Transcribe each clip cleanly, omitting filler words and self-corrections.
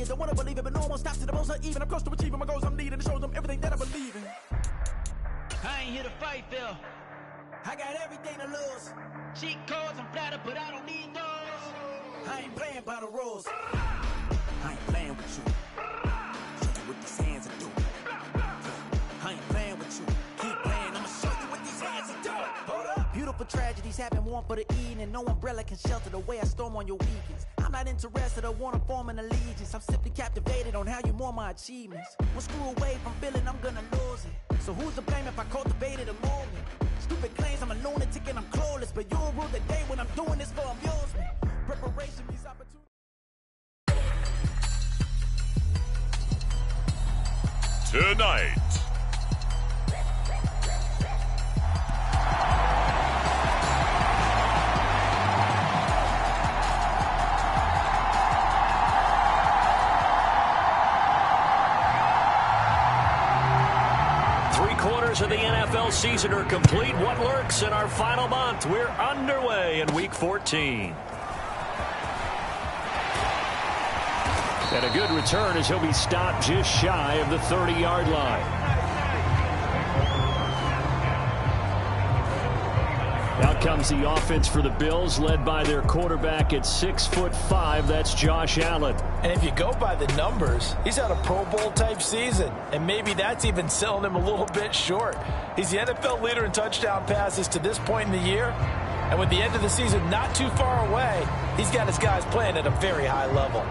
it, don't wanna believe it, but no one stops to the most even. I'm close to achieving my goals I'm needing to show them everything that I believe in. I ain't here to fight, Phil. I got everything to lose. Cheat codes, I'm flattered, but I don't need those. I ain't playing by the rules. I ain't playing with you. Show you what these hands are doing. I ain't playing with you. Keep playing, I'ma show you what these hands are doing. Hold up. Beautiful tragedies happen, one for the evening. No umbrella can shelter the way I storm on your weekends. I'm not interested or wanna form an allegiance. I'm simply captivated on how you mourn my achievements. One screw away from feeling I'm gonna lose it. So who's to blame if I cultivated a moment? Stupid claims I'm a lunatic and I'm clueless, but you'll rule the day when I'm doing this for amusement. Preparation means opportunity. Tonight. Three-quarters of the NFL season are complete. What lurks in our final month? We're underway in Week 14. And a good return as he'll be stopped just shy of the 30-yard line. Out comes the offense for the Bills, led by their quarterback at 6'5". That's Josh Allen. And if you go by the numbers, he's had a Pro Bowl type season. And maybe that's even selling him a little bit short. He's the NFL leader in touchdown passes to this point in the year. And with the end of the season not too far away, he's got his guys playing at a very high level.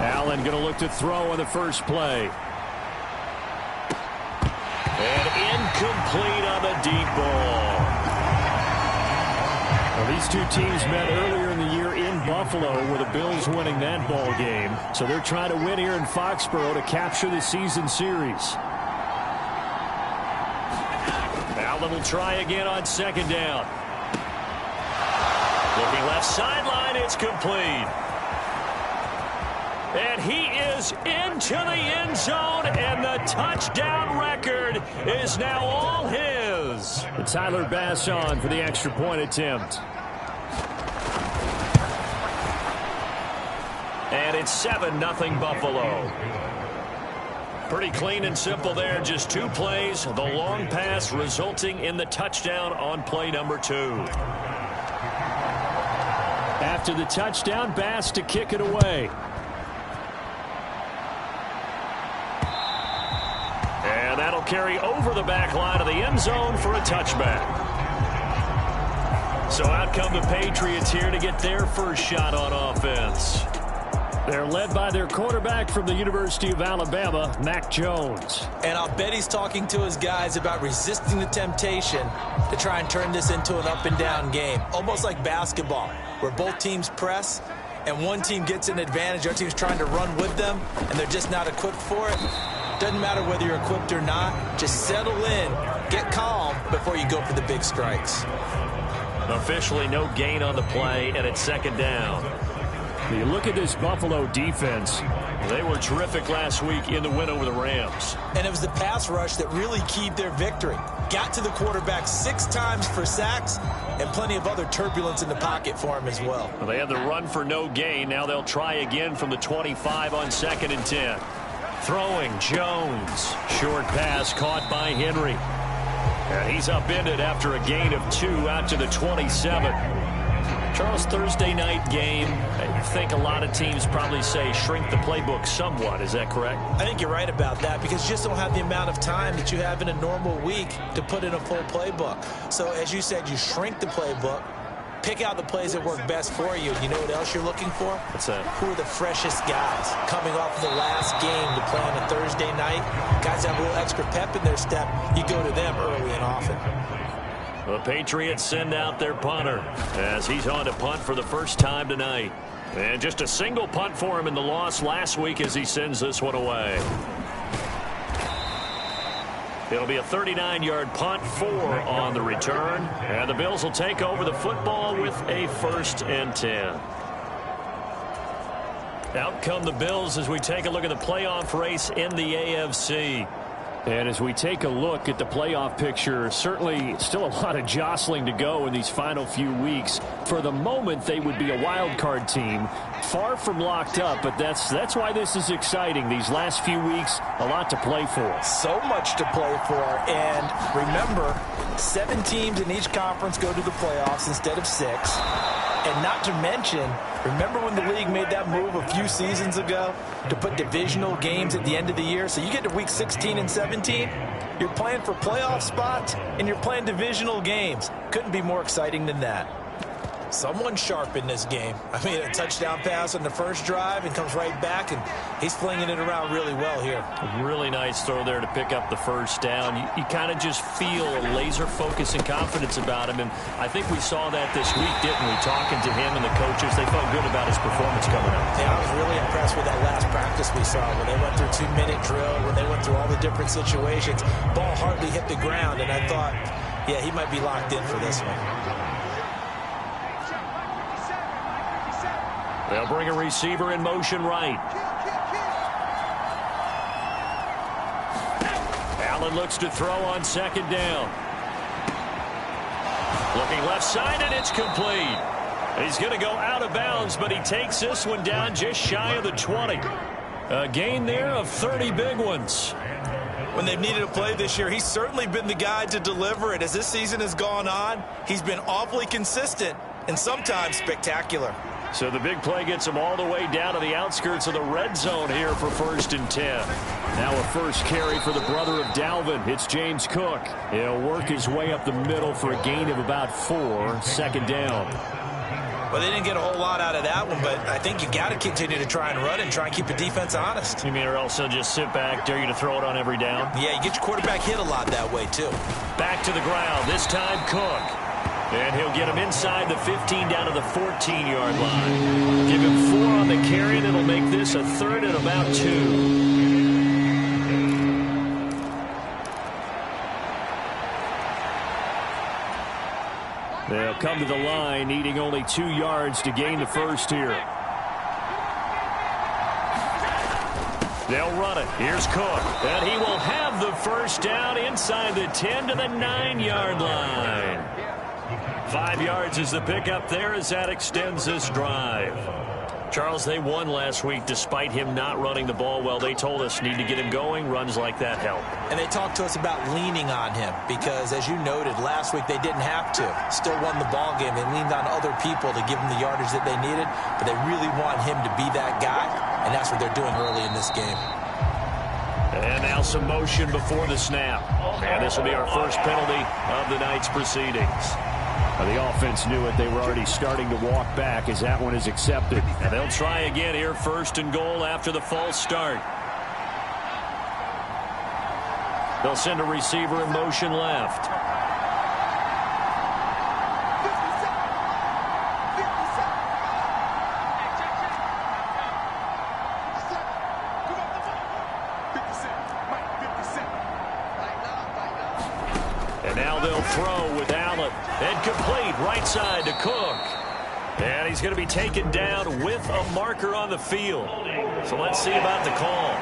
Allen going to look to throw on the first play. And incomplete on the deep ball. Well, these two teams met earlier in the year in Buffalo, with the Bills winning that ball game. So they're trying to win here in Foxborough to capture the season series. Allen will try again on second down. Looking left sideline, it's complete. And he is into the end zone, and the touchdown record is now all his. And Tyler Bass on for the extra point attempt. And it's 7-0 Buffalo. Pretty clean and simple there. Just two plays. The long pass resulting in the touchdown on play number 2. After the touchdown, Bass to kick it away. And that'll carry over the back line of the end zone for a touchback. So out come the Patriots here to get their first shot on offense. They're led by their quarterback from the University of Alabama, Mac Jones. And I'll bet he's talking to his guys about resisting the temptation to try and turn this into an up-and-down game. Almost like basketball, where both teams press, and one team gets an advantage, our team's trying to run with them, and they're just not equipped for it. Doesn't matter whether you're equipped or not. Just settle in, get calm before you go for the big strikes. Officially no gain on the play, and it's second down. You look at this Buffalo defense. They were terrific last week in the win over the Rams. And it was the pass rush that really keyed their victory. Got to the quarterback 6 times for sacks, and plenty of other turbulence in the pocket for him as well. Well, they had the run for no gain. Now they'll try again from the 25 on 2nd and 10. Throwing Jones. Short pass caught by Henry. And he's upended after a gain of 2 out to the 27. Charles, Thursday night game, I think a lot of teams probably say shrink the playbook somewhat. Is that correct? I think you're right about that, because you just don't have the amount of time that you have in a normal week to put in a full playbook. So as you said, you shrink the playbook, pick out the plays that work best for you. You know what else you're looking for? What's that? Who are the freshest guys coming off the last game to play on a Thursday night? Guys have a little extra pep in their step. You go to them early and often. The Patriots send out their punter as he's on to punt for the first time tonight. And just a single punt for him in the loss last week as he sends this one away. It'll be a 39-yard punt, 4 on the return. And the Bills will take over the football with a 1st and 10. Out come the Bills as we take a look at the playoff race in the AFC. And as we take a look at the playoff picture, certainly still a lot of jostling to go in these final few weeks. For the moment, they would be a wild card team, far from locked up, but that's why this is exciting. These last few weeks, a lot to play for. So much to play for, and remember, 7 teams in each conference go to the playoffs instead of 6. And not to mention, remember when the league made that move a few seasons ago to put divisional games at the end of the year? So you get to week 16 and 17, you're playing for playoff spots, and you're playing divisional games. Couldn't be more exciting than that. Someone sharp in this game. I mean, a touchdown pass on the first drive and comes right back, and he's flinging it around really well here. A really nice throw there to pick up the first down. You kind of just feel a laser focus and confidence about him, and I think we saw that this week, didn't we? Talking to him and the coaches, they felt good about his performance coming up. Yeah, I was really impressed with that last practice we saw when they went through 2-minute drill, when they went through all the different situations. Ball hardly hit the ground, and I thought, yeah, he might be locked in for this one. They'll bring a receiver in motion right. Allen looks to throw on 2nd down. Looking left side, and it's complete. He's going to go out of bounds, but he takes this one down just shy of the 20. A gain there of 30 big ones. When they've needed a play this year, he's certainly been the guy to deliver it. As this season has gone on, he's been awfully consistent and sometimes spectacular. So the big play gets him all the way down to the outskirts of the red zone here for 1st and 10. Now a first carry for the brother of Dalvin. It's James Cook. He'll work his way up the middle for a gain of about 4, 2nd down. Well, they didn't get a whole lot out of that one, but I think you got to continue to try and run and try and keep the defense honest. You mean or else they'll just sit back, dare you to throw it on every down? Yeah, you get your quarterback hit a lot that way, too. Back to the ground, this time Cook. And he'll get him inside the 15 down to the 14-yard line. Give him 4 on the carry, and it'll make this a 3rd and about 2. They'll come to the line, needing only 2 yards to gain the first here. They'll run it. Here's Cook. And he will have the first down inside the 10 to the 9-yard line. 5 yards is the pickup there as that extends this drive. Charles, they won last week despite him not running the ball well. They told us need to get him going. Runs like that help. And they talked to us about leaning on him because, as you noted, last week they didn't have to. Still won the ball game. They leaned on other people to give them the yardage that they needed, but they really want him to be that guy, and that's what they're doing early in this game. And now some motion before the snap. And this will be our first penalty of the night's proceedings. The offense knew it. They were already starting to walk back as that one is accepted. And they'll try again here, 1st and goal after the false start. They'll send a receiver in motion left. And now they'll throw with Allen. And complete right side to Cook. And he's going to be taken down with a marker on the field. So let's see about the call.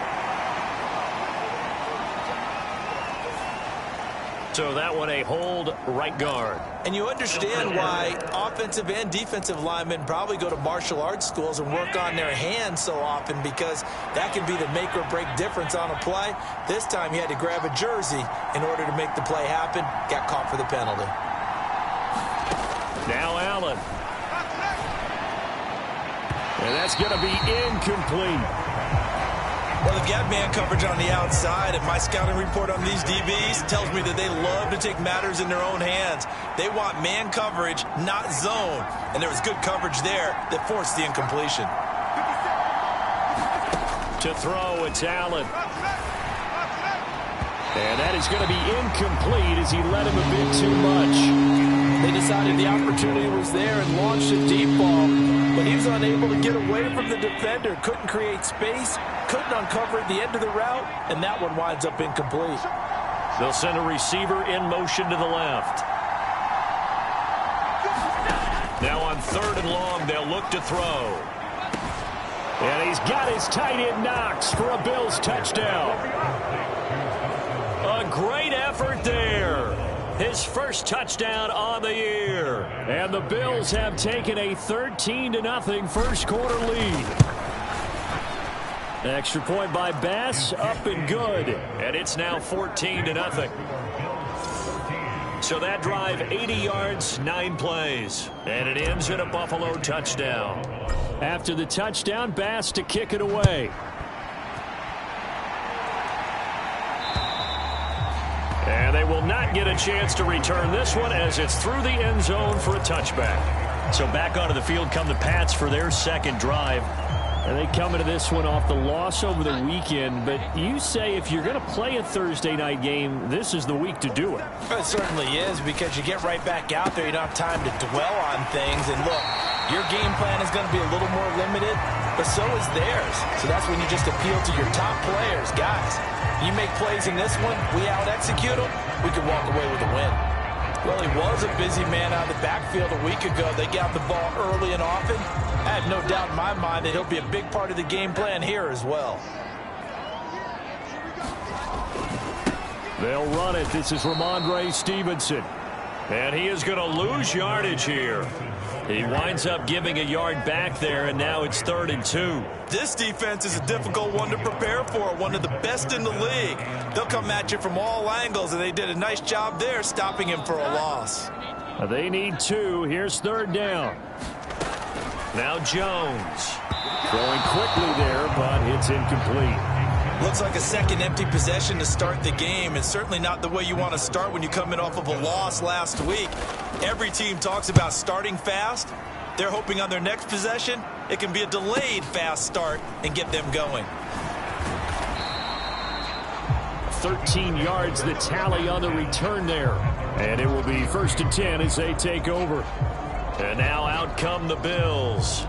So that one a hold right guard. And you understand why offensive and defensive linemen probably go to martial arts schools and work on their hands so often, because that can be the make or break difference on a play. This time he had to grab a jersey in order to make the play happen. Got caught for the penalty. Now Allen. And that's going to be incomplete. Well, they've got man coverage on the outside, and my scouting report on these DBs tells me that they love to take matters in their own hands. They want man coverage, not zone. And there was good coverage there that forced the incompletion. To throw, it's Allen. And that is going to be incomplete as he let him a bit too much. They decided the opportunity was there and launched a deep ball, but he was unable to get away from the defender, couldn't create space, couldn't uncover at the end of the route, and that one winds up incomplete. They'll send a receiver in motion to the left. Now on 3rd and long, they'll look to throw. And he's got his tight end Knox for a Bills touchdown. A great effort there. His first touchdown on the year. And the Bills have taken a 13-0 first quarter lead. Extra point by Bass, up and good. And it's now 14-0. So that drive, 80 yards, 9 plays. And it ends in a Buffalo touchdown. After the touchdown, Bass to kick it away. And they will not get a chance to return this one as it's through the end zone for a touchback. So back onto the field come the Pats for their second drive. And they come into this one off the loss over the weekend. But you say if you're going to play a Thursday night game, this is the week to do it. It certainly is, because you get right back out there. You don't have time to dwell on things. And look, your game plan is going to be a little more limited, but so is theirs. So that's when you just appeal to your top players. Guys, you make plays in this one, we out-execute them, we can walk away with a win. Well, he was a busy man out of the backfield a week ago. They got the ball early and often. I have no doubt in my mind that he'll be a big part of the game plan here as well. They'll run it. This is Ramondre Stevenson. And he is going to lose yardage here. He winds up giving a yard back there, and now it's 3rd and 2. This defense is a difficult one to prepare for, one of the best in the league. They'll come at you from all angles, and they did a nice job there stopping him for a loss. They need 2. Here's 3rd down. Now Jones. Throwing quickly there, but it's incomplete. Looks like a second empty possession to start the game, and certainly not the way you want to start when you come in off of a loss last week. Every team talks about starting fast. They're hoping on their next possession, it can be a delayed fast start and get them going. 13 yards the tally on the return there. And it will be 1st and 10 as they take over. And now out come the Bills.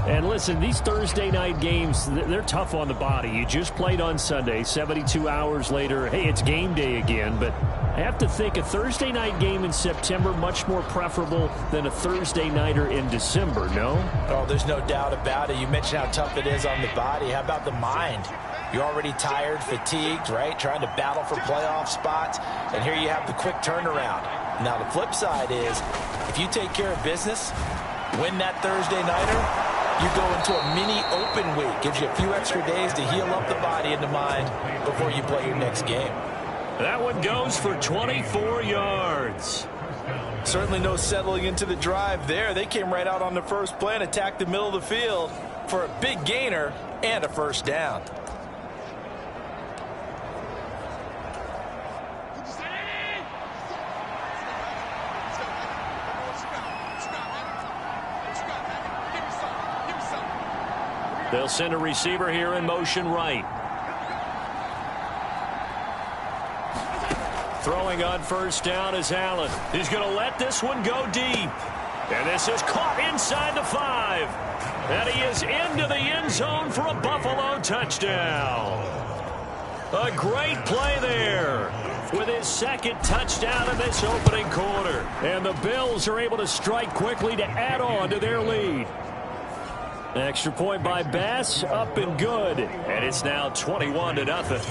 And listen, these Thursday night games, they're tough on the body. You just played on Sunday, 72 hours later. Hey, it's game day again. But I have to think a Thursday night game in September much more preferable than a Thursday nighter in December, no? Oh, there's no doubt about it. You mentioned how tough it is on the body. How about the mind? You're already tired, fatigued, right? Trying to battle for playoff spots. And here you have the quick turnaround. Now, the flip side is, if you take care of business, win that Thursday nighter, you go into a mini open week. Gives you a few extra days to heal up the body and the mind before you play your next game. That one goes for 24 yards. Certainly no settling into the drive there. They came right out on the first play and attacked the middle of the field for a big gainer and a first down. They'll send a receiver here in motion right. Throwing on 1st down is Allen. He's going to let this one go deep. And this is caught inside the 5. And he is into the end zone for a Buffalo touchdown. A great play there with his 2nd touchdown in this opening quarter. And the Bills are able to strike quickly to add on to their lead. Extra point by Bass, up and good. And it's now 21-0.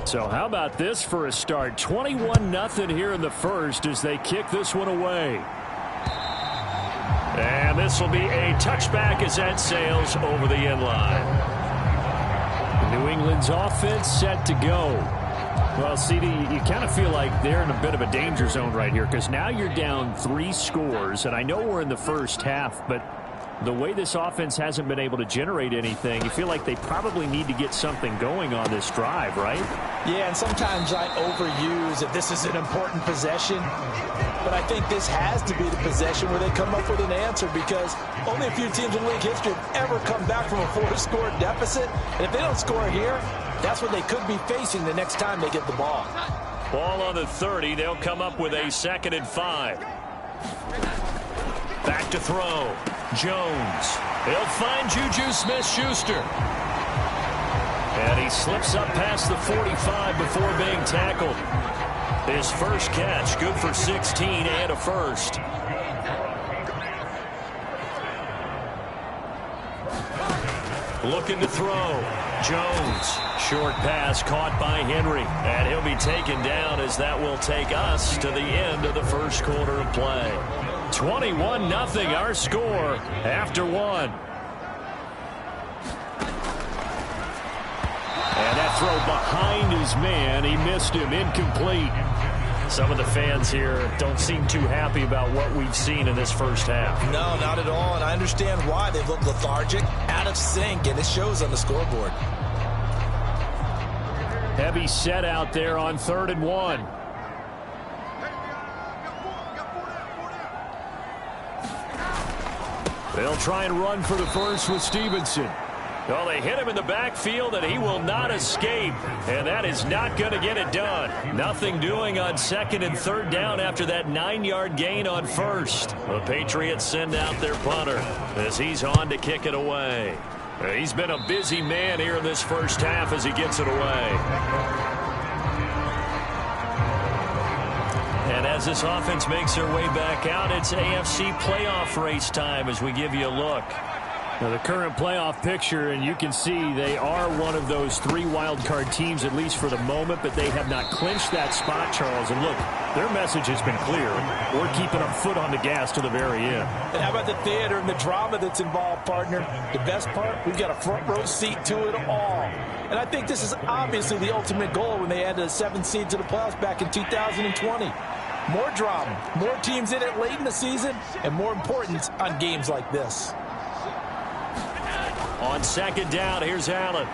So how about this for a start? 21-0 here in the first as they kick this one away. And this will be a touchback as that sails over the end line. New England's offense set to go. Well, CD, you kind of feel like they're in a bit of a danger zone right here because now you're down 3 scores, and I know we're in the first half, but the way this offense hasn't been able to generate anything, you feel like they probably need to get something going on this drive, right? Yeah, and sometimes I overuse that this is an important possession, but I think this has to be the possession where they come up with an answer because only a few teams in league history have ever come back from a 4-score deficit, and if they don't score here, that's what they could be facing the next time they get the ball. Ball on the 30. They'll come up with a 2nd and 5. Back to throw. Jones. He'll find Juju Smith-Schuster. And he slips up past the 45 before being tackled. His first catch, good for 16 and a first. Looking to throw. Jones. Short pass caught by Henry. And he'll be taken down as that will take us to the end of the first quarter of play. 21-0 our score after one. And that throw behind his man. He missed him. Incomplete. Some of the fans here don't seem too happy about what we've seen in this first half. No, not at all, and I understand why. They look lethargic, out of sync, and it shows on the scoreboard. Heavy set out there on 3rd and 1. They'll try and run for the first with Stevenson. Well, they hit him in the backfield, and he will not escape. And that is not going to get it done. Nothing doing on 2nd and 3rd down after that 9-yard gain on 1st. The Patriots send out their punter as he's on to kick it away. He's been a busy man here in this first half as he gets it away. And as this offense makes their way back out, it's AFC playoff race time as we give you a look. Now, the current playoff picture, and you can see they are one of those 3 wildcard teams, at least for the moment, but they have not clinched that spot, Charles. And look, their message has been clear. We're keeping our foot on the gas to the very end. And how about the theater and the drama that's involved, partner? The best part, we've got a front row seat to it all. And I think this is obviously the ultimate goal when they added a 7th seed to the playoffs back in 2020. More drama, more teams in it late in the season, and more importance on games like this. On 2nd down, here's Allen.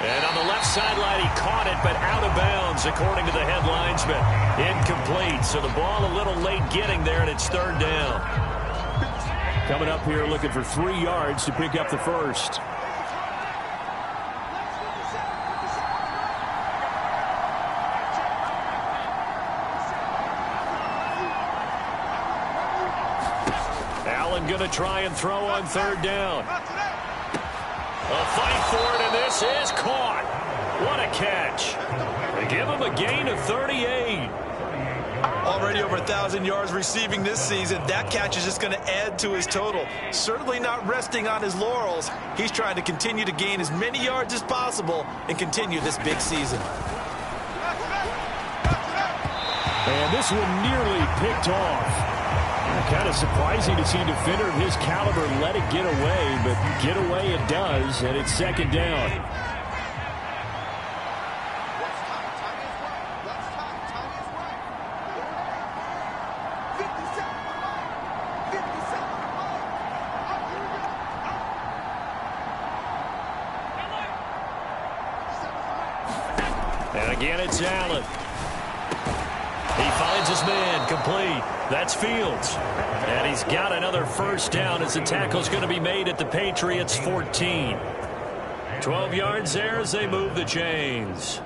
And on the left sideline, he caught it, but out of bounds, according to the head linesman. Incomplete, so the ball a little late getting there, and it's 3rd down. Coming up here looking for 3 yards to pick up the first. Going to try and throw on 3rd down. A fight for it, and this is caught. What a catch. They give him a gain of 38. Already over 1,000 yards receiving this season. That catch is just going to add to his total. Certainly not resting on his laurels. He's trying to continue to gain as many yards as possible and continue this big season. And this one nearly picked off. Kind of surprising to see a defender of his caliber let it get away, but get away it does, and it's 2nd down. And again, it's Allen. He finds his man, complete. That's Fields. And he's got another 1st down as the tackle's going to be made at the Patriots 14. 12 yards there as they move the chains.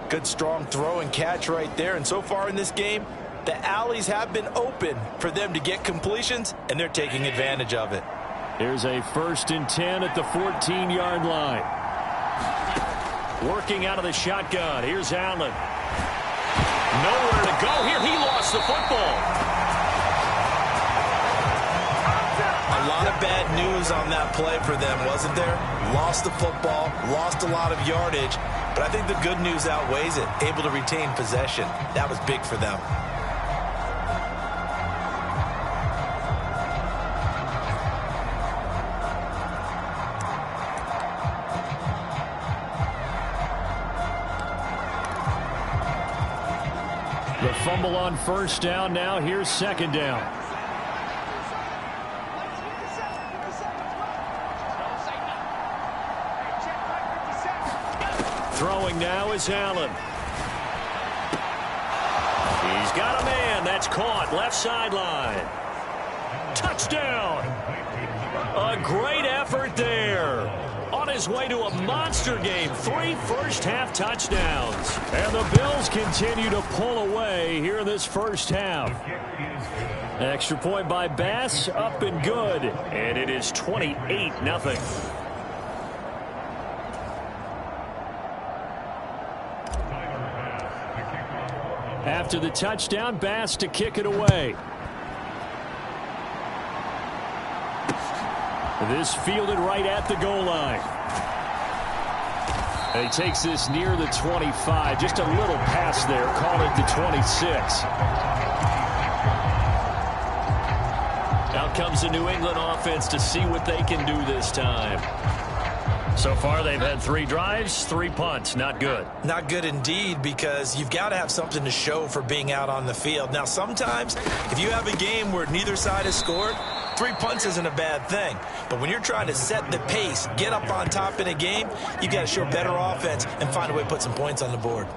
Good strong throw and catch right there. And so far in this game, the alleys have been open for them to get completions, and they're taking advantage of it. Here's a 1st and 10 at the 14-yard line. Working out of the shotgun. Here's Allen. Nowhere to go here. He lost the football. A lot of bad news on that play for them, wasn't there? Lost the football, lost a lot of yardage, but I think the good news outweighs it. Able to retain possession. That was big for them. The fumble on 1st down. Now here's 2nd down. Throwing now is Allen. He's got a man. That's caught. Left sideline. Touchdown. A great effort there. On his way to a monster game. 3 first-half touchdowns. And the Bills continue to pull away here in this first half. Extra point by Bass, up and good. And it is 28-0. After the touchdown, Bass to kick it away. This fielded right at the goal line. And he takes this near the 25. Just a little pass there. Call it the 26. Out comes the New England offense to see what they can do this time. So far, they've had 3 drives, 3 punts. Not good. Not good indeed, because you've got to have something to show for being out on the field. Now, sometimes, if you have a game where neither side has scored, 3 punts isn't a bad thing. But when you're trying to set the pace, get up on top in a game, you've got to show better offense and find a way to put some points on the board.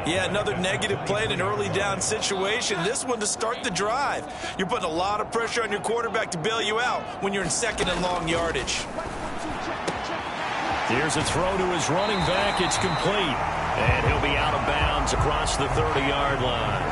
Yeah, another negative play in an early down situation. This one to start the drive. You're putting a lot of pressure on your quarterback to bail you out when you're in second and long yardage. Here's a throw to his running back. It's complete. And he'll be out of bounds across the 30-yard line.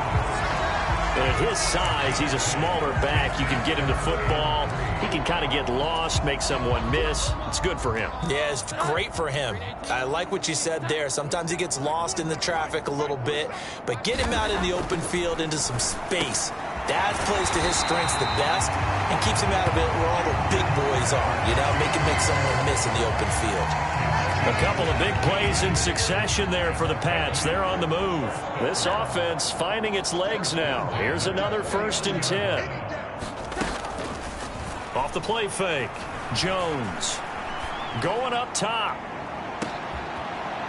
At his size, he's a smaller back. You can get him to football. He can kind of get lost, make someone miss. It's good for him. Yeah, it's great for him. I like what you said there. Sometimes he gets lost in the traffic a little bit, but get him out in the open field into some space. That plays to his strengths the best and keeps him out of it where all the big boys are, you know, make someone miss in the open field. A couple of big plays in succession there for the Pats. They're on the move. This offense finding its legs now. Here's another 1st and 10. Off the play fake. Jones going up top.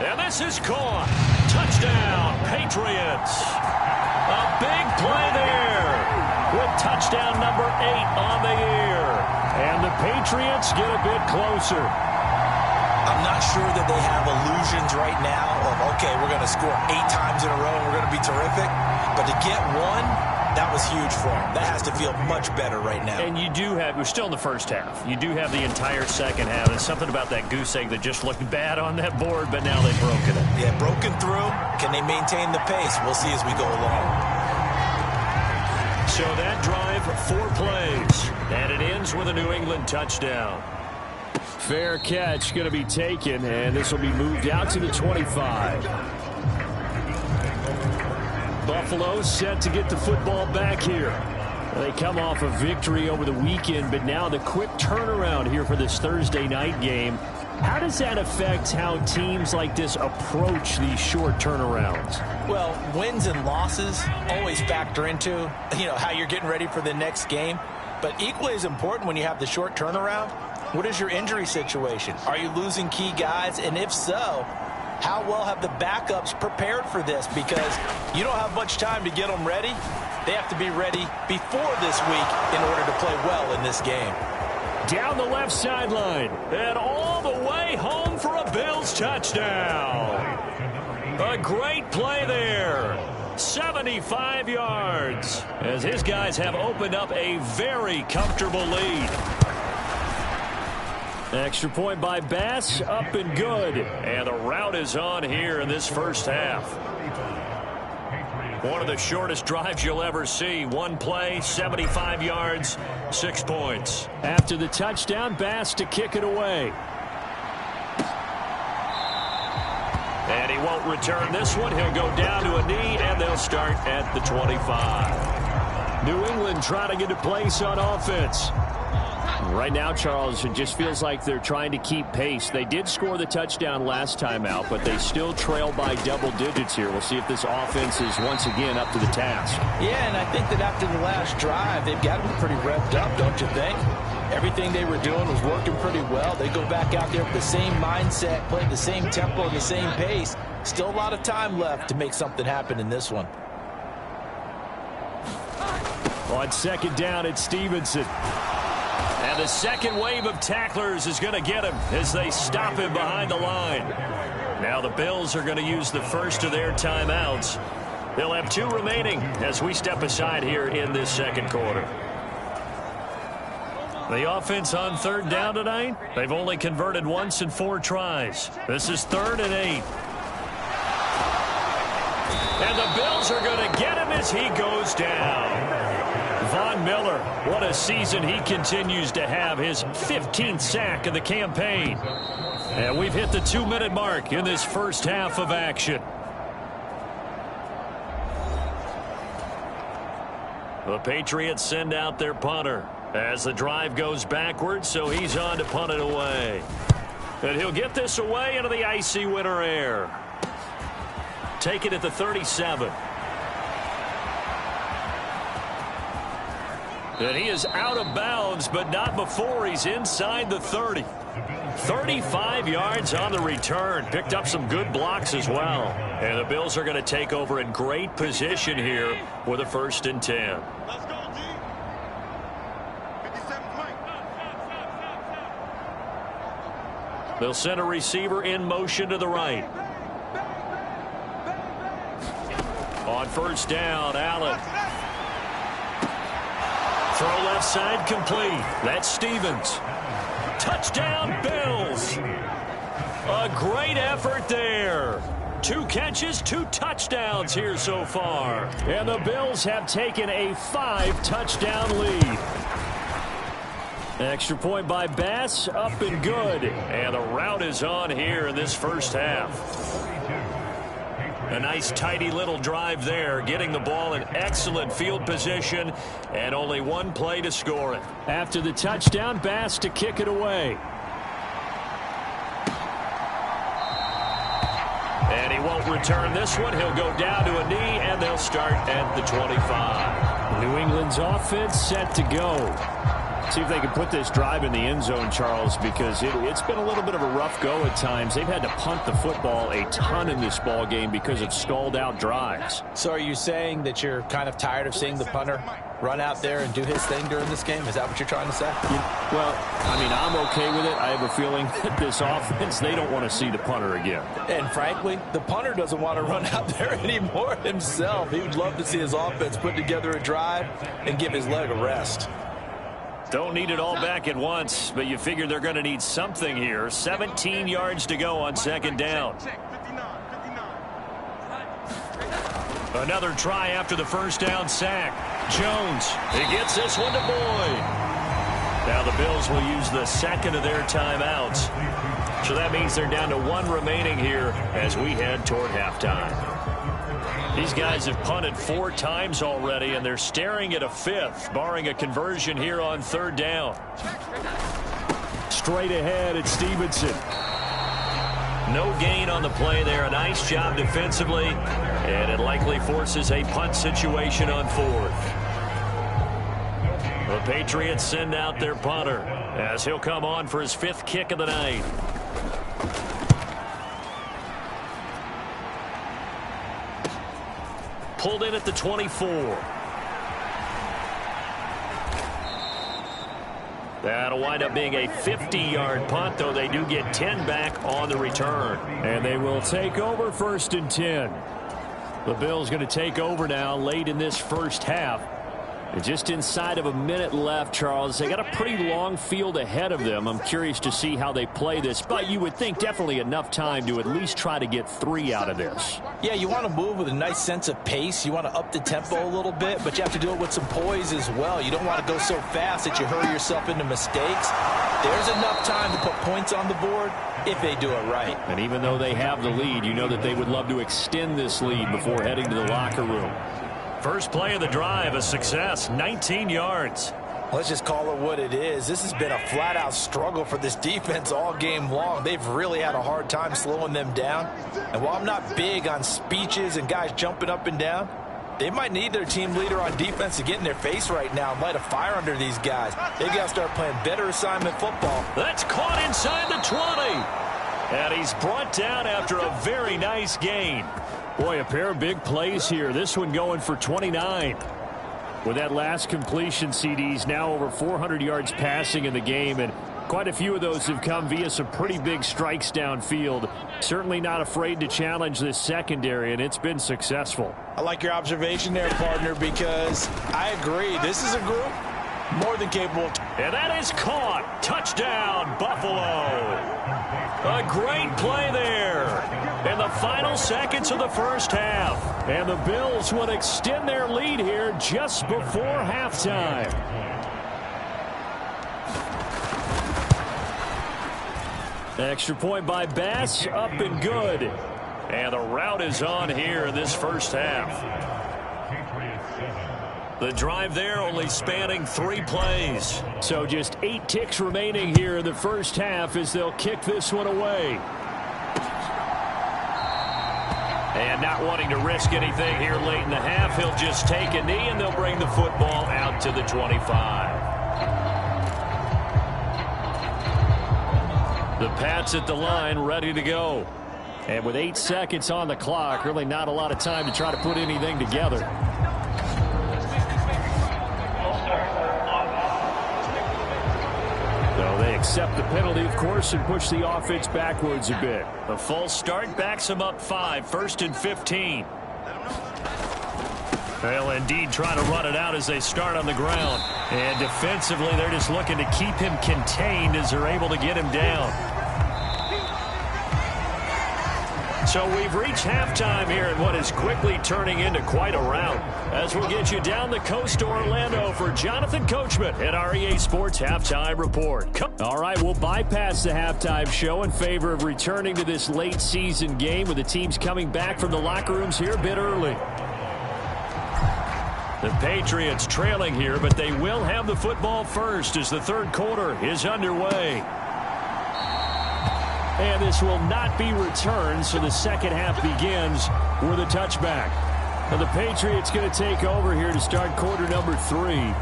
And this is caught. Touchdown, Patriots. A big play there with touchdown number 8 on the year. And the Patriots get a bit closer. I'm not sure that they have illusions right now of, okay, we're going to score 8 times in a row and we're going to be terrific. But to get one, that was huge for them. That has to feel much better right now. And you do have, we're still in the first half. You do have the entire second half. There's something about that goose egg that just looked bad on that board, but now they've broken it. Yeah, broken through. Can they maintain the pace? We'll see as we go along. So that drive, 4 plays. And it ends with a New England touchdown. Fair catch going to be taken, and this will be moved out to the 25. Buffalo set to get the football back here. They come off a victory over the weekend, but now the quick turnaround here for this Thursday night game. How does that affect how teams like this approach these short turnarounds? Well, wins and losses always factor into, how you're getting ready for the next game. But equally as important when you have the short turnaround, what is your injury situation? Are you losing key guys? And if so, how well have the backups prepared for this? Because you don't have much time to get them ready. They have to be ready before this week in order to play well in this game. Down the left sideline and all the way home for a Bills touchdown. A great play there. 75 yards as his guys have opened up a very comfortable lead. Extra point by Bass, up and good. And the route is on here in this first half. One of the shortest drives you'll ever see. 1 play, 75 yards, 6 points. After the touchdown, Bass to kick it away. And he won't return this one. He'll go down to a knee, and they'll start at the 25. New England trying to get a place on offense. Right now, Charles, it just feels like they're trying to keep pace. They did score the touchdown last time out, but they still trail by double digits here. We'll see if this offense is once again up to the task. Yeah, and I think that after the last drive, they've got to be pretty revved up, don't you think? Everything they were doing was working pretty well. They go back out there with the same mindset, playing the same tempo and the same pace. Still a lot of time left to make something happen in this one. On second down, it's Stevenson. And the second wave of tacklers is going to get him as they stop him behind the line. Now the Bills are going to use the first of their timeouts. They'll have 2 remaining as we step aside here in this second quarter. The offense on third down tonight, they've only converted once in 4 tries. This is 3rd and 8. And the Bills are going to get him as he goes down. Von Miller, what a season he continues to have, his 15th sack of the campaign. And we've hit the 2-minute mark in this first half of action. The Patriots send out their punter as the drive goes backwards, so he's on to punt it away. And he'll get this away into the icy winter air. Take it at the 37. And he is out of bounds, but not before he's inside the 30. 35 yards on the return. Picked up some good blocks as well. And the Bills are going to take over in great position here with a 1st and 10. Let's go, G. 57 play. They'll send a receiver in motion to the right. On 1st down, Allen. Throw left side complete. That's Stevens. Touchdown, Bills. A great effort there. 2 catches, 2 touchdowns here so far. And the Bills have taken a 5-touchdown lead. Extra point by Bass, up and good. And the route is on here in this first half. A nice tidy little drive there, getting the ball in excellent field position, and only 1 play to score it. After the touchdown, Bass to kick it away. And he won't return this one. He'll go down to a knee, and they'll start at the 25. New England's offense set to go. See if they can put this drive in the end zone, Charles, because it's been a little bit of a rough go at times. They've had to punt the football a ton in this ball game because of stalled-out drives. So are you saying that you're kind of tired of seeing the punter run out there and do his thing during this game? Is that what you're trying to say? Well, I mean, I'm okay with it. I have a feeling that this offense, they don't want to see the punter again. And frankly, the punter doesn't want to run out there anymore himself. He would love to see his offense put together a drive and give his leg a rest. Don't need it all back at once, but you figure they're going to need something here. 17 yards to go on 2nd down. Another try after the 1st down sack. Jones, he gets this one to Boyd. Now the Bills will use the 2nd of their timeouts. So that means they're down to 1 remaining here as we head toward halftime. These guys have punted 4 times already, and they're staring at a 5th, barring a conversion here on 3rd down. Straight ahead, it's Stevenson. No gain on the play there. A nice job defensively, and it likely forces a punt situation on 4th. The Patriots send out their punter as he'll come on for his 5th kick of the night. Pulled in at the 24. That'll wind up being a 50-yard punt, though they do get 10 back on the return. And they will take over 1st and 10. The Bills going to take over now late in this first half. And just inside of a minute left, Charles. They got a pretty long field ahead of them. I'm curious to see how they play this, but you would think definitely enough time to at least try to get 3 out of this. Yeah, you want to move with a nice sense of pace. You want to up the tempo a little bit, but you have to do it with some poise as well. You don't want to go so fast that you hurry yourself into mistakes. There's enough time to put points on the board if they do it right. And even though they have the lead, you know that they would love to extend this lead before heading to the locker room. First play of the drive, a success, 19 yards. Let's just call it what it is. This has been a flat-out struggle for this defense all game long. They've really had a hard time slowing them down. And while I'm not big on speeches and guys jumping up and down, they might need their team leader on defense to get in their face right now and light a fire under these guys. They got to start playing better assignment football. That's caught inside the 20. And he's brought down after a very nice gain. Boy, a pair of big plays here. This one going for 29. With that last completion, CD's now over 400 yards passing in the game, and quite a few of those have come via some pretty big strikes downfield. Certainly not afraid to challenge this secondary, and it's been successful. I like your observation there, partner, because I agree. This is a group More than capable. And that is caught. Touchdown, Buffalo. A great play there in the final seconds of the first half. And the Bills would extend their lead here just before halftime. Extra point by Bass, up and good. And the route is on here in this first half. The drive there only spanning 3 plays. So just 8 ticks remaining here in the first half as they'll kick this one away. And not wanting to risk anything here late in the half, he'll just take a knee and they'll bring the football out to the 25. The Pats at the line, ready to go. And with 8 seconds on the clock, really not a lot of time to try to put anything together. So they accept the penalty, of course, and push the offense backwards a bit. A false start backs them up 5, 1st and 15. They'll indeed try to run it out as they start on the ground. And defensively, they're just looking to keep him contained as they're able to get him down. So we've reached halftime here in what is quickly turning into quite a rout. As we'll get you down the coast to Orlando for Jonathan Coachman at our EA Sports Halftime Report. All right, we'll bypass the halftime show in favor of returning to this late season game with the teams coming back from the locker rooms here a bit early. The Patriots trailing here, but they will have the football first as the third quarter is underway. And this will not be returned, so the second half begins with a touchback. And the Patriots going to take over here to start quarter number 3.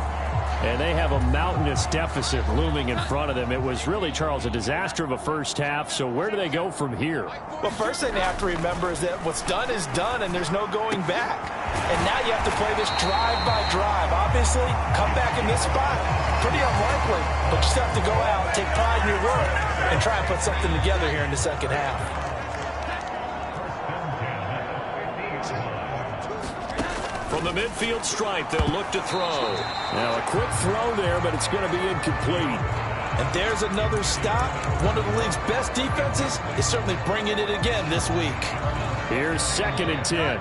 And they have a mountainous deficit looming in front of them. It was really, Charles, a disaster of a first half. So where do they go from here? Well, first thing they have to remember is that what's done is done, and there's no going back. And now you have to play this drive by drive. Obviously, come back in this spot, pretty unlikely. But you still have to go out, take pride in your work, and try and put something together here in the second half. From the midfield stripe, they'll look to throw. Now, a quick throw there, but it's going to be incomplete. And there's another stop. One of the league's best defenses is certainly bringing it again this week. Here's 2nd and 10.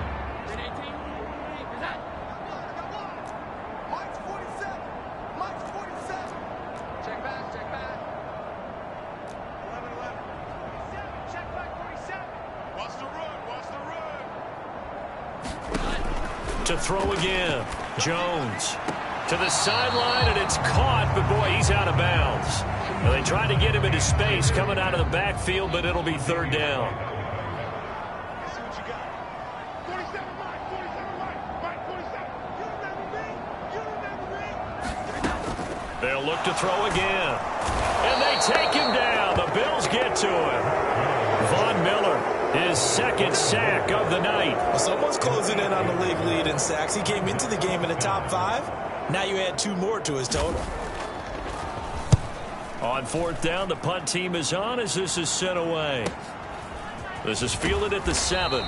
To throw again. Jones to the sideline, and it's caught, but boy, he's out of bounds. Well, they tried to get him into space coming out of the backfield, but it'll be 3rd down. They'll look to throw again. And they take him down. The Bills get to him. Von Miller, his 2nd sack of the night. Well, someone's closing in on the league lead in sacks. He came into the game in the top 5. Now you add 2 more to his total. On 4th down, the punt team is on as this is sent away. This is fielded at the 7.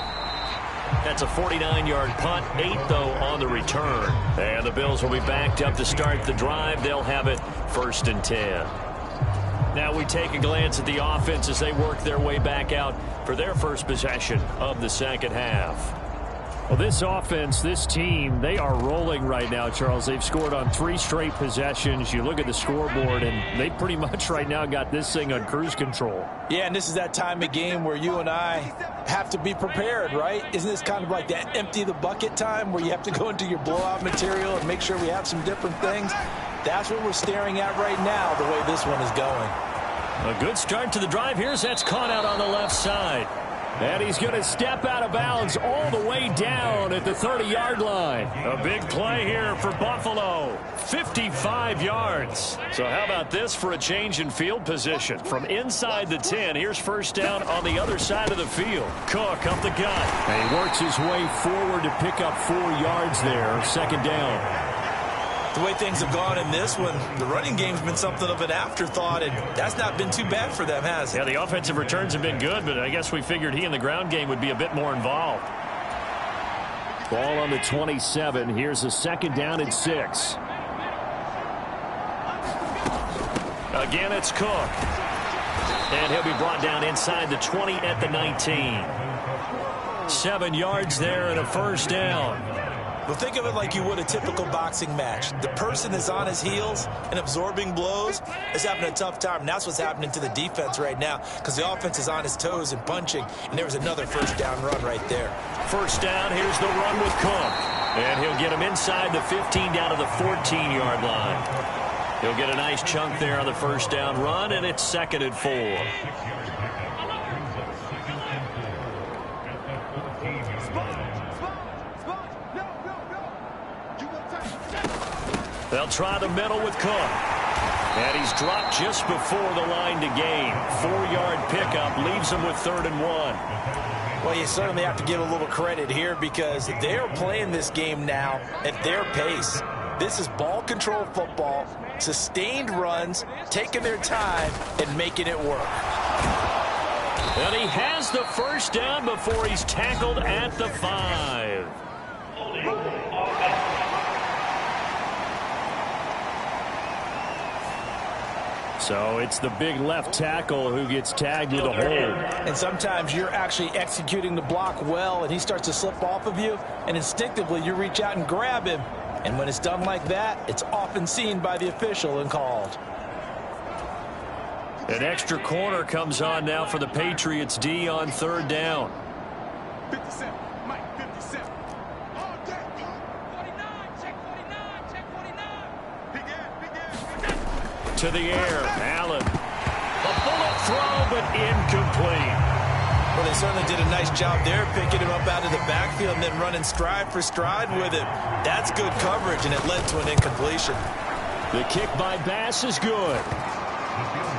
That's a 49-yard punt, 8, though, on the return. And the Bills will be backed up to start the drive. They'll have it 1st and 10. Now we take a glance at the offense as they work their way back out for their first possession of the second half. Well, this offense, this team, they are rolling right now, Charles. They've scored on 3 straight possessions. You look at the scoreboard, and they pretty much right now got this thing on cruise control. Yeah, and this is that time of game where you and I have to be prepared, right? Isn't this kind of like that empty the bucket time where you have to go into your blowout material and make sure we have some different things? That's what we're staring at right now, the way this one is going. A good start to the drive. Here's that's caught out on the left side. And he's going to step out of bounds all the way down at the 30-yard line. A big play here for Buffalo. 55 yards. So how about this for a change in field position? From inside the 10, here's 1st down on the other side of the field. Cook up the gut. And he works his way forward to pick up 4 yards there. 2nd down. The way things have gone in this one, the running game's been something of an afterthought, and that's not been too bad for them, has it? Yeah, the offensive returns have been good, but I guess we figured he in the ground game would be a bit more involved. Ball on the 27. Here's a 2nd down and 6. Again, it's Cook. And he'll be brought down inside the 20 at the 19. 7 yards there and a first down. Well, think of it like you would a typical boxing match. The person is on his heels and absorbing blows is having a tough time. And that's what's happening to the defense right now because the offense is on his toes and punching. And there was another first down run right there. First down, here's the run with Cook. And he'll get him inside the 15 down to the 14-yard line. He'll get a nice chunk there on the first down run, and it's 2nd and 4. They'll try the middle with Cook. And he's dropped just before the line to gain. 4-yard pickup leaves him with 3rd and 1. Well, you certainly have to give a little credit here because they're playing this game now at their pace. This is ball control football, sustained runs, taking their time, and making it work. And he has the first down before he's tackled at the 5. So it's the big left tackle who gets tagged with a hold. And sometimes you're actually executing the block well, and he starts to slip off of you, and instinctively you reach out and grab him. And when it's done like that, it's often seen by the official and called. An extra corner comes on now for the Patriots D on 3rd down. 57, Mike, 57. All day. 49, check 49, check 49. Big air. To the air, Allen. A bullet throw, but incomplete. Well, they certainly did a nice job there, picking him up out of the backfield and then running stride for stride with him. That's good coverage, and it led to an incompletion. The kick by Bass is good.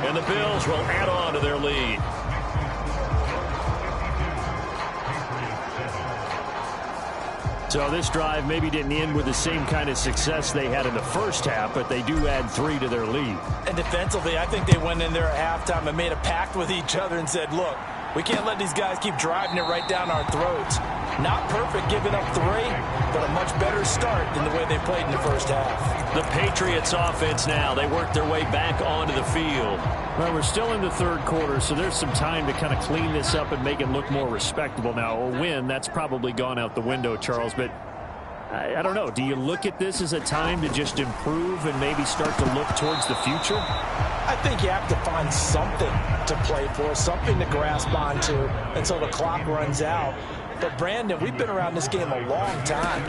And the Bills will add on to their lead. So this drive maybe didn't end with the same kind of success they had in the first half, but they do add 3 to their lead. And defensively, I think they went in there at halftime and made a pact with each other and said, look, we can't let these guys keep driving it right down our throats. Not perfect giving up 3, but a much better start than the way they played in the first half. The Patriots offense now, they work their way back onto the field. Well, we're still in the 3rd quarter, so there's some time to kind of clean this up and make it look more respectable. Now, a win, that's probably gone out the window, Charles, but I don't know. Do you look at this as a time to just improve and maybe start to look towards the future? I think you have to find something to play for, something to grasp onto until the clock runs out. But, Brandon, we've been around this game a long time.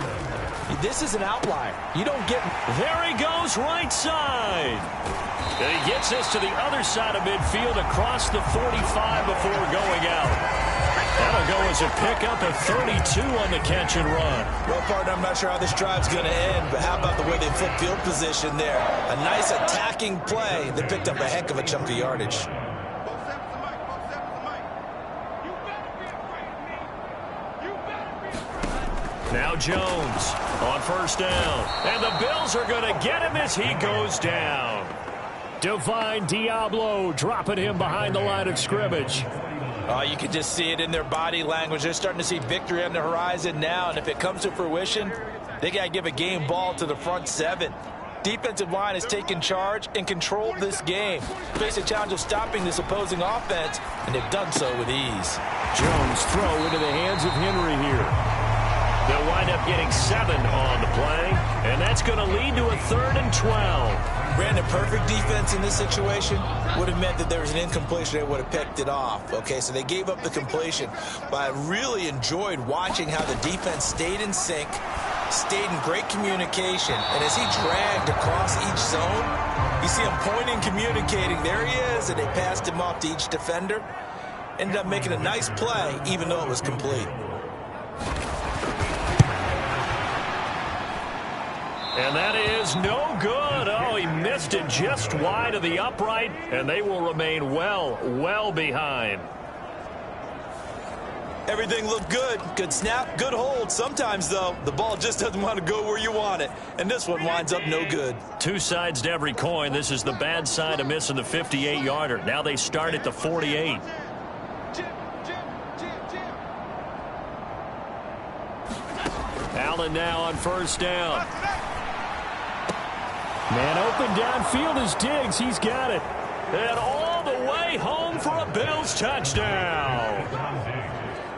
This is an outlier. You don't get... There he goes, right side. And he gets this to the other side of midfield across the 45 before going out. That'll go as a pickup of 32 on the catch and run. Well, partner, I'm not sure how this drive's going to end, but how about the way they flip field position there? A nice attacking play that picked up a heck of a chunk of yardage. Now Jones on first down. And the Bills are going to get him as he goes down. Divine Diablo dropping him behind the line of scrimmage. Oh, you can just see it in their body language. They're starting to see victory on the horizon now, and if it comes to fruition, they got to give a game ball to the front 7. Defensive line has taken charge and controlled this game. Face a challenge of stopping this opposing offense, and they've done so with ease. Jones throw into the hands of Henry here. They'll wind up getting 7 on the play, and that's going to lead to a 3rd and 12. Brandon, perfect defense in this situation would have meant that there was an incompletion. They would have picked it off. Okay, so they gave up the completion. But I really enjoyed watching how the defense stayed in sync, stayed in great communication. And as he dragged across each zone, you see him pointing, communicating. There he is, and they passed him off to each defender. Ended up making a nice play, even though it was complete. And that is no good. Oh, he missed it just wide of the upright, and they will remain well behind. Everything looked good. Good snap, good hold. Sometimes, though, the ball just doesn't want to go where you want it. And this one winds up no good. 2 sides to every coin. This is the bad side of missing the 58-yarder. Now they start at the 48. Allen now on first down. Man open downfield is Diggs. He's got it. And all the way home for a Bills touchdown.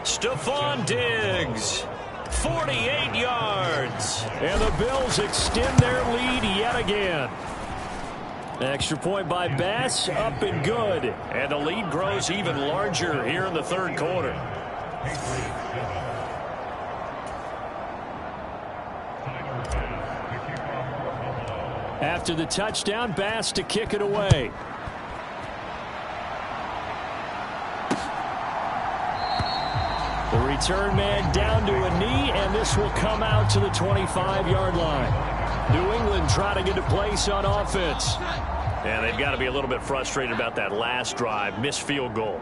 Stephon Diggs, 48 yards. And the Bills extend their lead yet again. Extra point by Bass, up and good. And the lead grows even larger here in the third quarter. After the touchdown, Bass to kick it away. The return man down to a knee, and this will come out to the 25-yard line. New England trying to get a place on offense. And they've got to be a little bit frustrated about that last drive, missed field goal.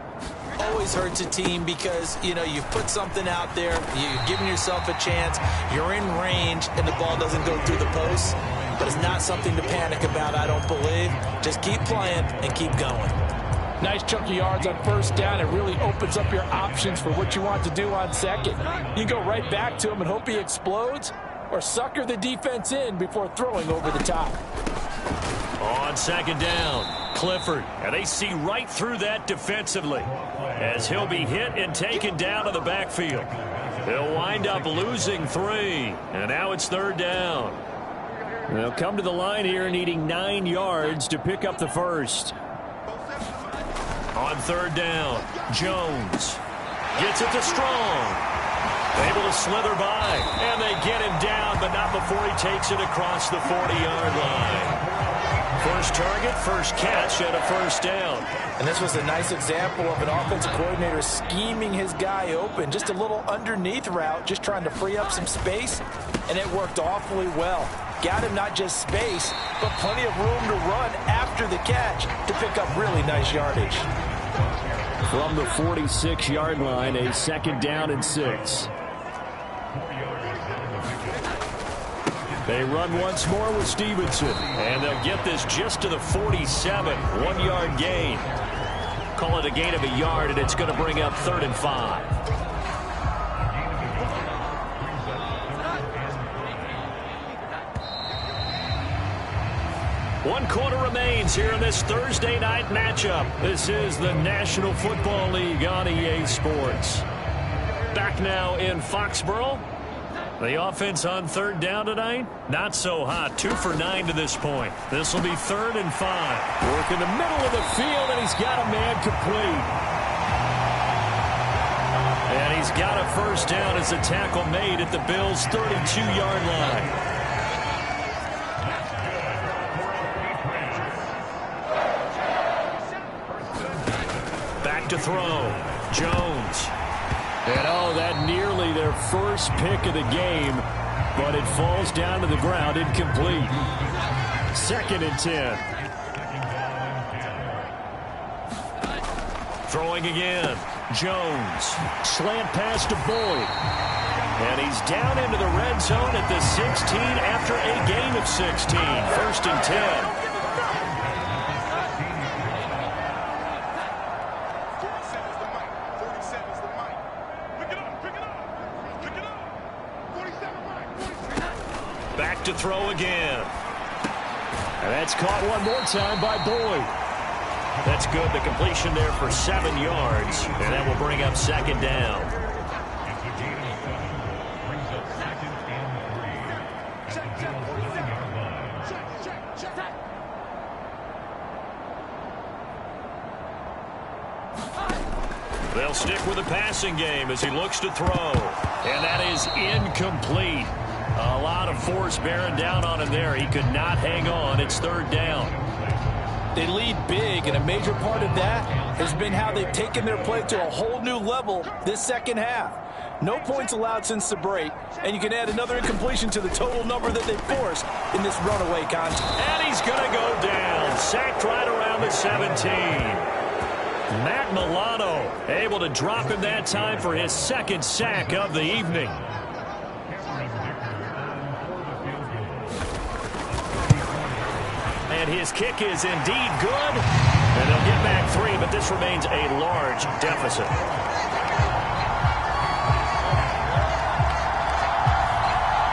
Always hurts a team because, you know, you've put something out there, you've given yourself a chance, you're in range, and the ball doesn't go through the post. But it's not something to panic about, I don't believe. Just keep playing and keep going. Nice chunk of yards on first down. It really opens up your options for what you want to do on second. You can go right back to him and hope he explodes, or sucker the defense in before throwing over the top. On second down, Clifford. And they see right through that defensively as he'll be hit and taken down to the backfield. He'll wind up losing 3. And now it's third down. They'll come to the line here needing 9 yards to pick up the first. On third down, Jones gets it to Strong. Able to slither by, and they get him down, but not before he takes it across the 40-yard line. First target, first catch, and a first down. And this was a nice example of an offensive coordinator scheming his guy open. Just a little underneath route, just trying to free up some space, and it worked awfully well. Got him not just space, but plenty of room to run after the catch to pick up really nice yardage. From the 46-yard line, a second down and 6. They run once more with Stevenson, and they'll get this just to the 47, 1-yard gain. Call it a gain of a yard, and it's going to bring up 3rd and 5. One quarter remains here in this Thursday night matchup. This is the National Football League on EA Sports. Back now in Foxborough. The offense on third down tonight, not so hot. 2 for 9 to this point. This will be 3rd and 5. Work in the middle of the field, and he's got a man complete. And he's got a first down as a tackle made at the Bills' 32-yard line. Back to throw. Jones. And oh, that nearly their first pick of the game, but it falls down to the ground incomplete. 2nd and 10. Throwing again. Jones. Slant pass to Boyd. And he's down into the red zone at the 16 after a gain of 16. 1st and 10. To throw again. And that's caught one more time by Boyd. That's good. The completion there for 7 yards. And that will bring up 2nd down. They'll stick with the passing game as he looks to throw. And that is incomplete. A lot of force bearing down on him there. He could not hang on. It's 3rd down. They lead big, and a major part of that has been how they've taken their play to a whole new level this second half. No points allowed since the break, and you can add another incompletion to the total number that they forced in this runaway contest. And he's going to go down. Sacked right around the 17. Matt Milano able to drop him that time for his 2nd sack of the evening. And his kick is indeed good. And they'll get back 3, but this remains a large deficit.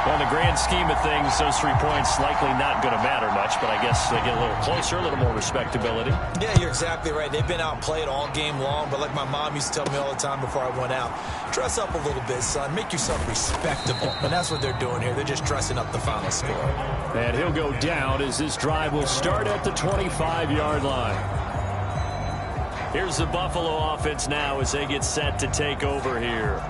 Well, in the grand scheme of things, those 3 points likely not going to matter much, but I guess they get a little closer, a little more respectability. Yeah, you're exactly right. They've been outplayed all game long, but like my mom used to tell me all the time before I went out, dress up a little bit, son. Make yourself respectable. And that's what they're doing here. They're just dressing up the final score. And he'll go down as this drive will start at the 25-yard line. Here's the Buffalo offense now as they get set to take over here.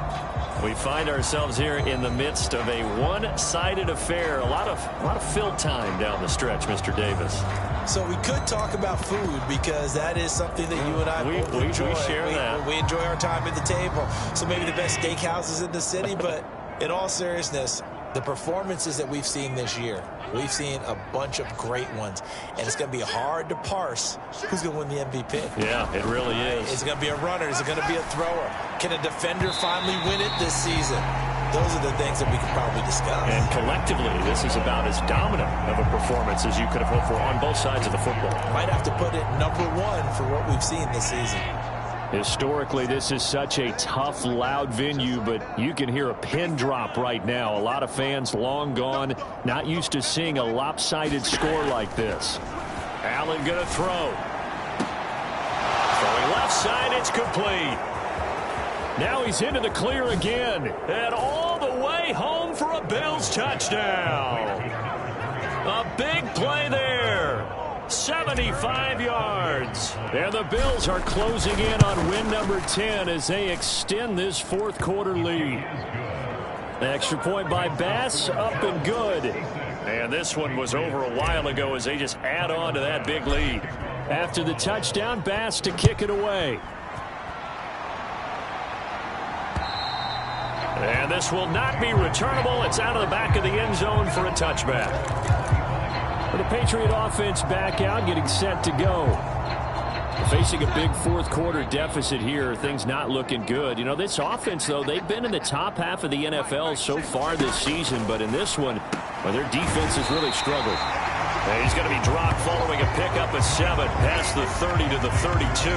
We find ourselves here in the midst of a one-sided affair. A lot of fill time down the stretch, Mr. Davis. So we could talk about food because that is something that you and I both enjoy. We share that. We enjoy our time at the table. So maybe the best steakhouses in the city, but in all seriousness, the performances that we've seen this year, we've seen a bunch of great ones, and it's going to be hard to parse who's going to win the MVP. Yeah, it really is. Is it going to be a runner? Is it going to be a thrower? Can a defender finally win it this season? Those are the things that we could probably discuss. And collectively, this is about as dominant of a performance as you could have hoped for on both sides of the football. Might have to put it #1 for what we've seen this season. Historically, this is such a tough, loud venue, but you can hear a pin drop right now. A lot of fans long gone, not used to seeing a lopsided score like this. Allen going to throw. Throwing left side, it's complete. Now he's into the clear again. And all the way home for a Bills touchdown. A big play there. 75 yards. And the Bills are closing in on win number 10 as they extend this fourth quarter lead. Extra point by Bass, up and good. And this one was over a while ago as they just add on to that big lead. After the touchdown, Bass to kick it away. And this will not be returnable. It's out of the back of the end zone for a touchback. The Patriot offense back out, getting set to go. Facing a big fourth quarter deficit here. Things not looking good. You know, this offense, though, they've been in the top half of the NFL so far this season. But in this one, well, their defense has really struggled. And he's going to be dropped following a pickup of 7 past the 30 to the 32.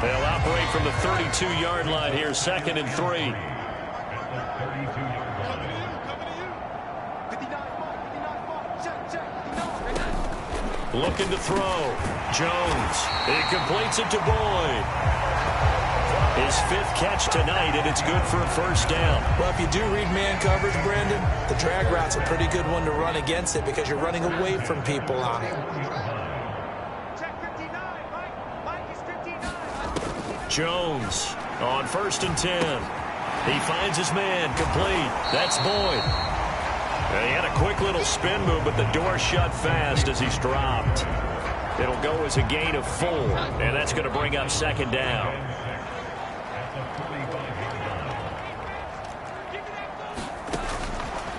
They'll operate from the 32-yard line here, 2nd and 3. Looking to throw. Jones. He completes it to Boyd. His 5th catch tonight, and it's good for a first down. Well, if you do read man coverage, Brandon, the drag route's a pretty good one to run against it because you're running away from people on it. Jones on 1st and 10. He finds his man complete. That's Boyd. And he had a quick little spin move, but the door shut fast as he's dropped. It'll go as a gain of 4, and that's going to bring up 2nd down.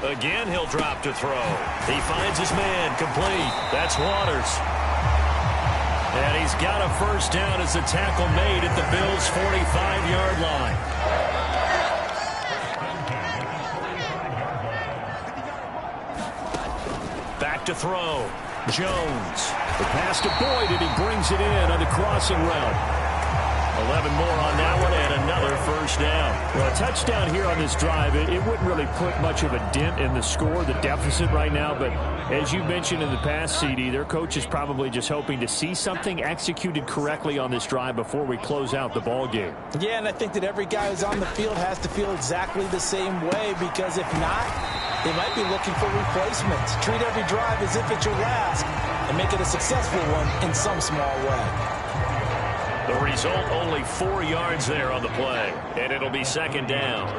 Again, he'll drop to throw. He finds his man complete. That's Waters. And he's got a first down as the tackle made at the Bills' 45-yard line. Back to throw. Jones. The pass to Boyd, and he brings it in on the crossing route. 11 more on that one, and another first down. Well, a touchdown here on this drive, it wouldn't really put much of a dent in the score, the deficit right now. But as you mentioned in the past, CD, their coach is probably just hoping to see something executed correctly on this drive before we close out the ball game. Yeah, and I think that every guy who's on the field has to feel exactly the same way, because if not, they might be looking for replacements. Treat every drive as if it's your last and make it a successful one in some small way. The result, only 4 yards there on the play, and it'll be 2nd down.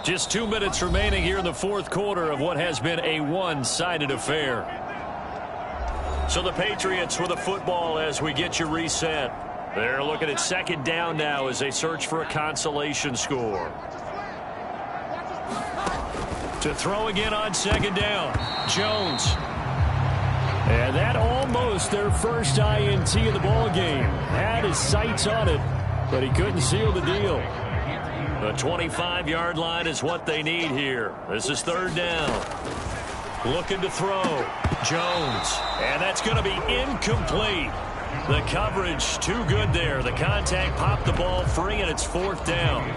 Just 2 minutes remaining here in the fourth quarter of what has been a one-sided affair. So the Patriots with the football as we get you reset. They're looking at 2nd down now as they search for a consolation score. To throw again on 2nd down. Jones. And that almost their first INT of the ball game. Had his sights on it, but he couldn't seal the deal. The 25-yard line is what they need here. This is 3rd down. Looking to throw. Jones. And that's going to be incomplete. The coverage too good there. The contact popped the ball free, and it's 4th down.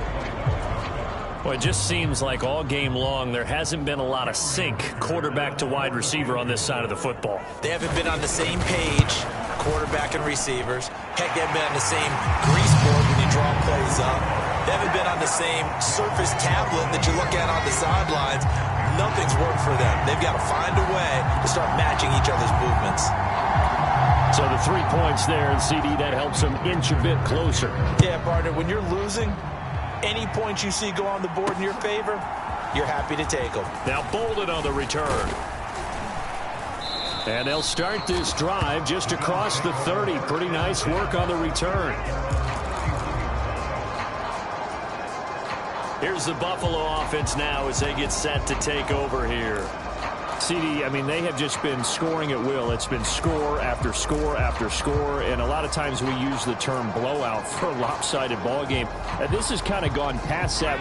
Well, it just seems like all game long there hasn't been a lot of sync quarterback to wide receiver on this side of the football. They haven't been on the same page, quarterback and receivers. Heck, they haven't been on the same grease board when you draw plays up. They haven't been on the same Surface tablet that you look at on the sidelines. Nothing's worked for them. They've got to find a way to start matching each other's movements. So the 3 points there, and CD, that helps them inch a bit closer. Yeah, partner, when you're losing, any points you see go on the board in your favor, you're happy to take them. Now Bolden on the return. And they'll start this drive just across the 30. Pretty nice work on the return. Here's the Buffalo offense now as they get set to take over here. CD, I mean, they have just been scoring at will. It's been score after score after score, and a lot of times we use the term blowout for a lopsided ball game. This has kind of gone past that.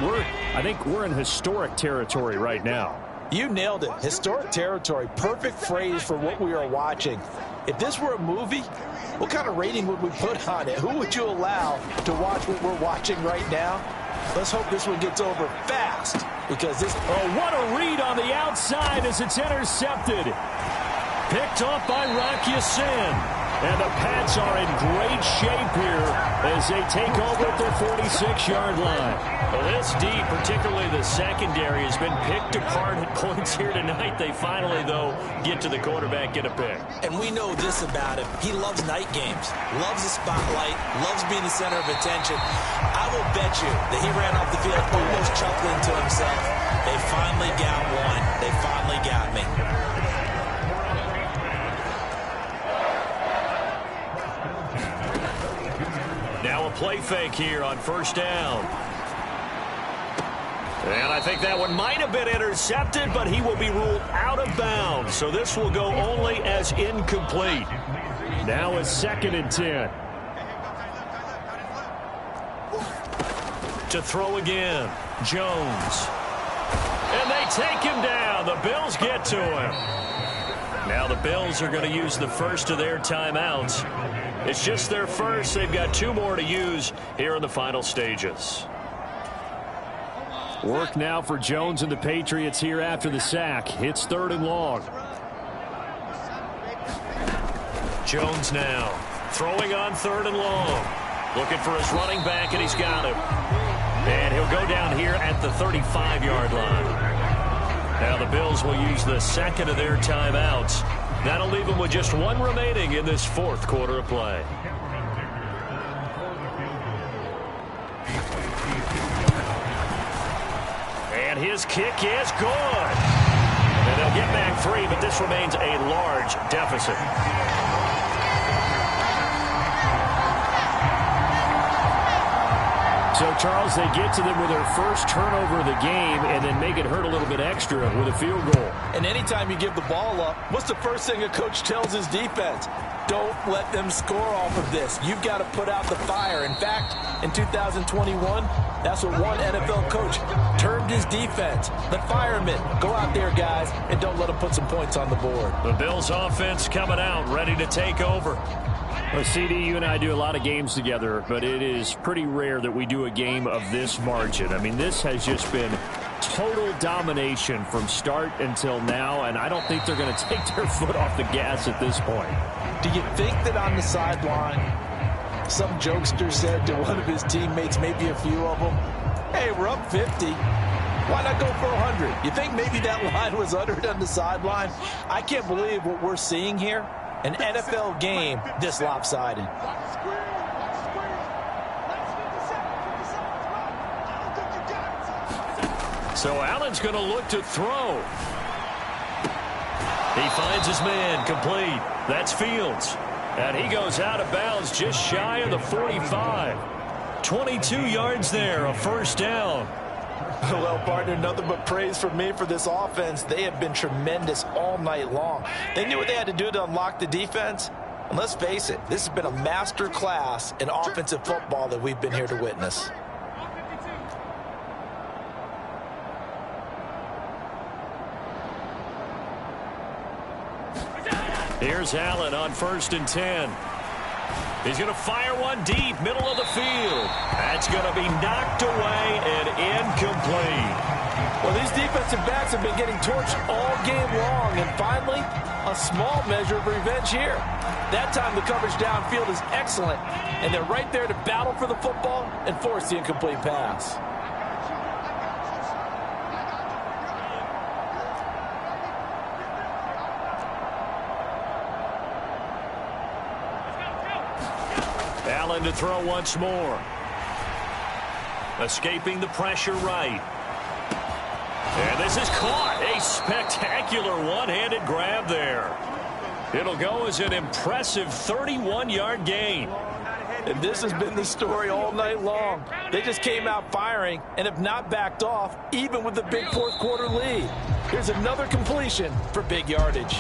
I think we're in historic territory right now. You nailed it. Historic territory. Perfect phrase for what we are watching. If this were a movie, what kind of rating would we put on it? Who would you allow to watch what we're watching right now? Let's hope this one gets over fast, because this... Oh, what a read on the outside as it's intercepted. Picked off by Rock Ya-Sin. And the Pats are in great shape here as they take over at their 46-yard line. Well, this D, particularly the secondary, has been picked apart at points here tonight. They finally, though, get to the quarterback, get a pick. And we know this about him. He loves night games, loves the spotlight, loves being the center of attention. I will bet you that he ran off the field almost chuckling to himself. They finally got one. They finally got me. Now a play fake here on first down. And I think that one might have been intercepted, but he will be ruled out of bounds. So this will go only as incomplete. Now a 2nd and 10. To throw again, Jones. And they take him down. The Bills get to him. Now the Bills are going to use the first of their timeouts. It's just their first. They've got 2 more to use here in the final stages. Work now for Jones and the Patriots here after the sack. It's 3rd and long. Jones now throwing on 3rd and long. Looking for his running back, and he's got him. And he'll go down here at the 35-yard line. Now the Bills will use the 2nd of their timeouts. That'll leave them with just 1 remaining in this 4th quarter of play. And his kick is good. And they'll get back 3, but this remains a large deficit. So, Charles, they get to them with their first turnover of the game and then make it hurt a little bit extra with a field goal. And anytime you give the ball up, what's the first thing a coach tells his defense? Don't let them score off of this. You've got to put out the fire. In fact, in 2021, that's what one NFL coach termed his defense. The firemen. Go out there, guys, and don't let them put some points on the board. The Bills offense coming out, ready to take over. Well, CD, you and I do a lot of games together, but it is pretty rare that we do a game of this margin. I mean, this has just been total domination from start until now, and I don't think they're going to take their foot off the gas at this point. Do you think that on the sideline, some jokester said to one of his teammates, maybe a few of them, hey, we're up 50. Why not go for 100? You think maybe that line was uttered on the sideline? I can't believe what we're seeing here. An NFL game this lopsided. So Allen's going to look to throw. He finds his man complete. That's Fields. And he goes out of bounds just shy of the 45. 22 yards there, a first down. Well, partner, nothing but praise from me for this offense. They have been tremendous all night long. They knew what they had to do to unlock the defense. And let's face it, this has been a master class in offensive football that we've been here to witness. Here's Allen on 1st and 10. He's going to fire one deep, middle of the field. That's going to be knocked away and incomplete. Well, these defensive backs have been getting torched all game long, and finally, a small measure of revenge here. That time, the coverage downfield is excellent, and they're right there to battle for the football and force the incomplete pass. Allen to throw once more. Escaping the pressure right. And this is caught. A spectacular one-handed grab there. It'll go as an impressive 31-yard gain. And this has been the story all night long. They just came out firing and have not backed off, even with the big fourth-quarter lead. Here's another completion for big yardage.